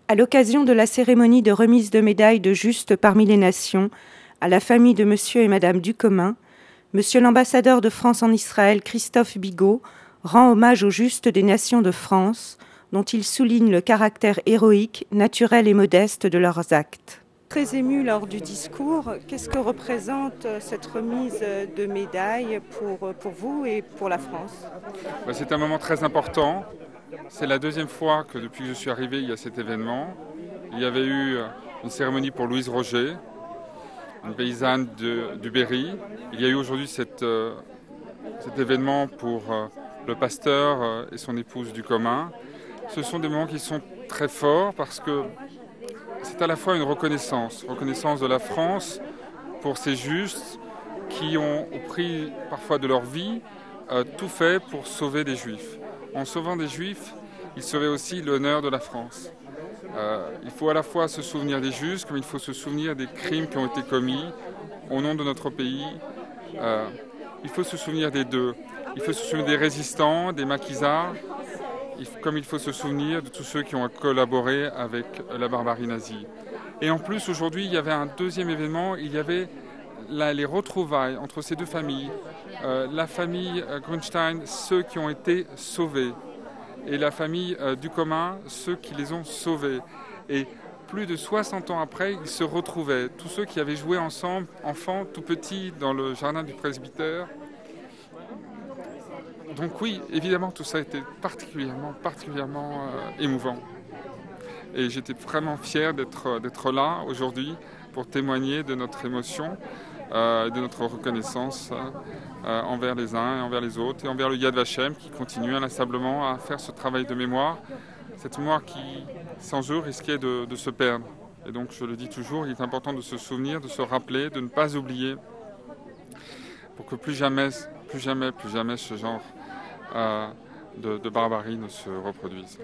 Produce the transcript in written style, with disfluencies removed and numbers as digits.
À l'occasion de la cérémonie de remise de médailles de Juste parmi les nations, à la famille de Monsieur et Madame Ducommun, Monsieur l'ambassadeur de France en Israël, Christophe Bigot, rend hommage aux Justes des nations de France, dont il souligne le caractère héroïque, naturel et modeste de leurs actes. Très ému lors du discours, qu'est-ce que représente cette remise de médailles pour vous et pour la France? C'est un moment très important. C'est la deuxième fois que depuis que je suis arrivé, il y a cet événement. Il y avait eu une cérémonie pour Louise Roger, une paysanne du Berry. Il y a eu aujourd'hui cet événement pour le pasteur et son épouse du commun. Ce sont des moments qui sont très forts parce que c'est à la fois une reconnaissance de la France pour ces justes qui ont, au prix parfois de leur vie, tout fait pour sauver des juifs. En sauvant des juifs, ils sauvaient aussi l'honneur de la France. Il faut à la fois se souvenir des justes, comme il faut se souvenir des crimes qui ont été commis au nom de notre pays. Il faut se souvenir des deux. Il faut se souvenir des résistants, des maquisards, comme il faut se souvenir de tous ceux qui ont collaboré avec la barbarie nazie. Et en plus, aujourd'hui, il y avait un deuxième événement, il y avait les retrouvailles entre ces deux familles. La famille Grunstein, ceux qui ont été sauvés, et la famille Ducommun, ceux qui les ont sauvés. Et plus de 60 ans après, ils se retrouvaient, tous ceux qui avaient joué ensemble, enfants, tout petits, dans le jardin du presbytère. Donc oui, évidemment, tout ça a été particulièrement émouvant. Et j'étais vraiment fier d'être là aujourd'hui pour témoigner de notre émotion, de notre reconnaissance envers les uns et envers les autres, et envers le Yad Vashem qui continue inlassablement à faire ce travail de mémoire, cette mémoire qui, sans eux, risquait de se perdre. Et donc, je le dis toujours, il est important de se souvenir, de se rappeler, de ne pas oublier, pour que plus jamais ce genre de barbarie ne se reproduise.